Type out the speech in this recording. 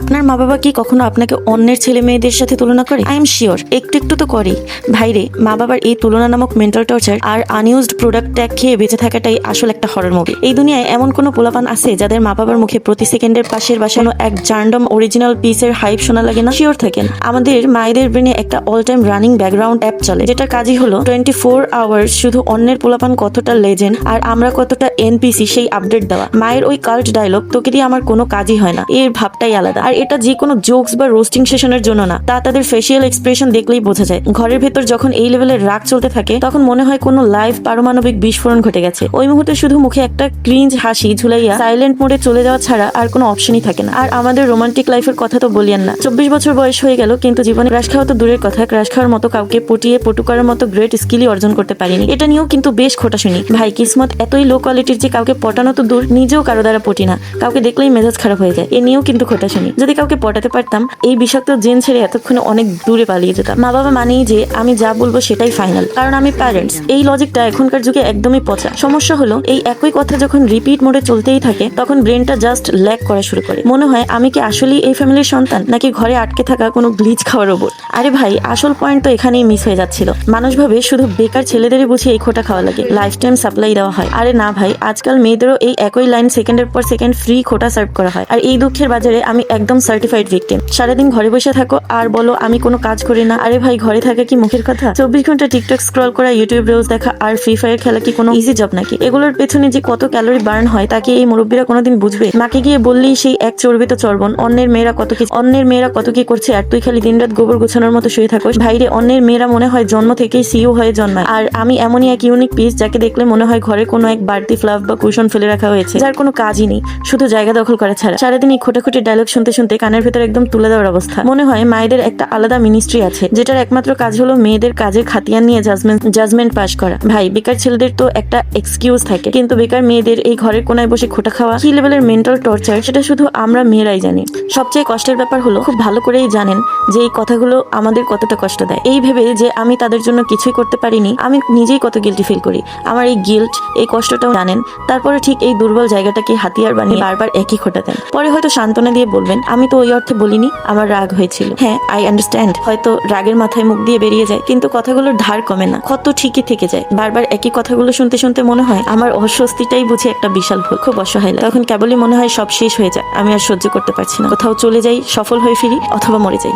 আপনার মা বাবা কি কখনো আপনাকে অন্যের ছেলে মেয়েদের সাথে তুলনা করে? আই এম শিওর একটু একটু তো করেই। ভাইরে, মা বাবার এই তুলনা নামক মেন্টাল টর্চার আর আনইউজড প্রোডাক্ট ট্যাগ খেয়ে বেঁচে থাকাটাই আসল একটা হরর মুভি। এই দুনিয়ায় এমন কোনো পোলাপান আছে যাদের মা বাবার মুখে প্রতি সেকেন্ডের পাশের বাসানো এক জার্নডম অরিজিনাল পিসের হাইপ শোনা লাগে না? শিওর থাকেন, আমাদের মায়েদের ব্রেনে একটা all time running background app চলে, যেটার কাজই হলো 24 আওয়ার্স শুধু অন্যের পোলাপান কতটা লেজেন্ড আর আমরা কতটা এনপিসি সেই আপডেট দেওয়া। মায়ের ওই কাল্ট ডায়লগ, তোকে দিয়ে আমার কোনো কাজই হয় না, এর ভাবটাই আলাদা। আর এটা যে কোনো জোকস বা রোস্টিং সেশনের জন্য না, তা তাদের ফেসিয়াল এক্সপ্রেশন দেখলেই বোঝা যায়। ঘরের ভেতর যখন এই লেভেলের রাগ চলতে থাকে তখন মনে হয় কোনো লাইভ পারমাণবিক বিস্ফোরণ ঘটে গেছে। ওই মুহূর্তে শুধু মুখে একটা ক্রিঞ্জ হাসি ঝুলাইয়া সাইলেন্ট মোডে চলে যাওয়া ছাড়া আর কোনো অপশনই থাকে না। আর আমাদের রোমান্টিক লাইফের কথা তো বলিয়েন না। 24 বছর বয়স হয়ে গেল কিন্তু জীবনে ক্রাশ খাওয়া তো দূরের কথা, ক্রাশ খাওয়ার মতো কাউকে পটিয়ে পটু করার মতো গ্রেট স্কিলই অর্জন করতে পারিনি। এটা নিয়েও কিন্তু বেশ খোটা শুনি। ভাই, কিসমত এতই লো কোয়ালিটির যে কাউকে পটানো তো দূর, নিজেও কারো দ্বারা পটি না, কাউকে দেখলেই মেজাজ খারাপ হয়ে যায়। এ নিয়েও কিন্তু খোটা শুনি। যদি কাউকে পটাতে পারতাম এই বিষাক্ত জেন ছেড়ে এতক্ষণে অনেক দূরে পালিয়ে যেতাম। মা বাবা মানেই যে আমি যা বলবো সেটাই ফাইনাল, কারণ আমি প্যারেন্টস। এই লজিকটা এখনকার যুগে একদমই পচা। সমস্যা হলো এই একই কথা যখন রিপিট মোডে চলতেই থাকে তখন ব্রেনটা জাস্ট ল্যাগ করা শুরু করে। মনে হয় আমি কি আসলেই এই ফ্যামিলির সন্তান নাকি ঘরে আটকে থাকা কোনো গ্লিচ খাওয়ার রোবট। আরে ভাই, আসল পয়েন্ট তো এখানেই মিস হয়ে যাচ্ছিল। মানুষ ভাবে শুধু বেকার ছেলেদেরই বুঝি এই খোটা খাওয়া লাগে, লাইফ টাইম সাপ্লাই দেওয়া হয়। আরে না ভাই, আজকাল মেয়েদেরও এই একই লাইন সেকেন্ডের পর সেকেন্ড ফ্রি খোটা সার্ভ করা হয়। আর এই দুঃখের বাজারে আমি একদম সার্টিফাইড ভিকটিম। সারাদিন ঘরে বসে থাকো আর বলো আমি কোনো কাজ করি না। আরে ভাই, ঘরে থাকা কি মুখের কথা? 24 ঘন্টা টিকটক স্ক্রল করা, ইউটিউব রিলস দেখা আর ফ্রি ফায়ার খেলা কি কোনো ইজি জব নাকি? এগুলোর পেছনে যে কত ক্যালোরি বার্ন হয় তাকে এই মুরব্বীরা কোনোদিন বুঝবে? মাকে গিয়ে বললেই সেই এক চর্বিত চর্বণ, অন্যের মেয়েরা কত কি করছে আর তুই খালি দিনরাত গোবর গোছানোর মতো শুয়ে থাকোস। ভাইরে, অন্যের মেয়েরা মনে হয় জন্ম থেকেই সিইও হয়ে জন্মায়, আর আমি এমনই এক ইউনিক পিস যাকে দেখলে মনে হয় ঘরে কোনো এক বাড়তি ফ্লাফ বা কুশন ফেলে রাখা হয়েছে, যার কোনো কাজই নেই, শুধু জায়গা দখল করা ছাড়া। সারাদিন এই খোটাখুটি ডায়লগ শুনতে শুনতে কানের ভেতর একদম তুলে দেওয়ার অবস্থা। মনে হয় মায়েদের একটা আলাদা মিনিস্ট্রি আছে যেটার একমাত্র কাজ হলো মেয়েদের কাজের খাতিয়ান নিয়ে জাজমেন্ট পাস করা। ভাই, বেকার ছেলেদের তো একটা এক্সকিউজ থাকে, কিন্তু বেকার মেয়েদের এই ঘরের কোনায় বসে খোটা খাওয়া কি লেভেলের মেন্টাল টর্চার সেটা শুধু আমরা মেয়েরাই জানি। সবচেয়ে কষ্টের ব্যাপার হলো খুব ভালো করেই জানেন যে এই কথাগুলো আমাদের কতটা কষ্ট দেয়। এই ভেবে যে আমি তাদের জন্য কিছুই করতে পারিনি, আমি নিজেই কত গিল্টি ফিল করি। আমার এই গিল্ট, এই কষ্টটাও জানেন, তারপরে ঠিক এই দুর্বল জায়গাটাকে হাতিয়ার বানিয়ে বারবার একই খোটা দেন। পরে হয়তো সান্ত্বনা দিয়ে বলবেন আমি তো ওই অর্থে বলিনি, আমার রাগ হয়েছিল। হ্যাঁ, আই আন্ডারস্ট্যান্ড, হয়তো রাগের মাথায় মুখ দিয়ে বেরিয়ে যায়, কিন্তু কথাগুলোর ধার কমে না, ক্ষত ঠিকই থেকে যায়। বারবার একই কথাগুলো শুনতে শুনতে মনে হয় আমার অস্বস্তিটাই বুঝি একটা বিশাল ভুল। খুব অসহায় লাগে। তখন কেবলই মনে হয় সব শেষ হয়ে যায়, আমি আর সহ্য করতে পারছি না, কোথাও চলে যাই, সফল হয়ে ফিরি অথবা মরে যাই।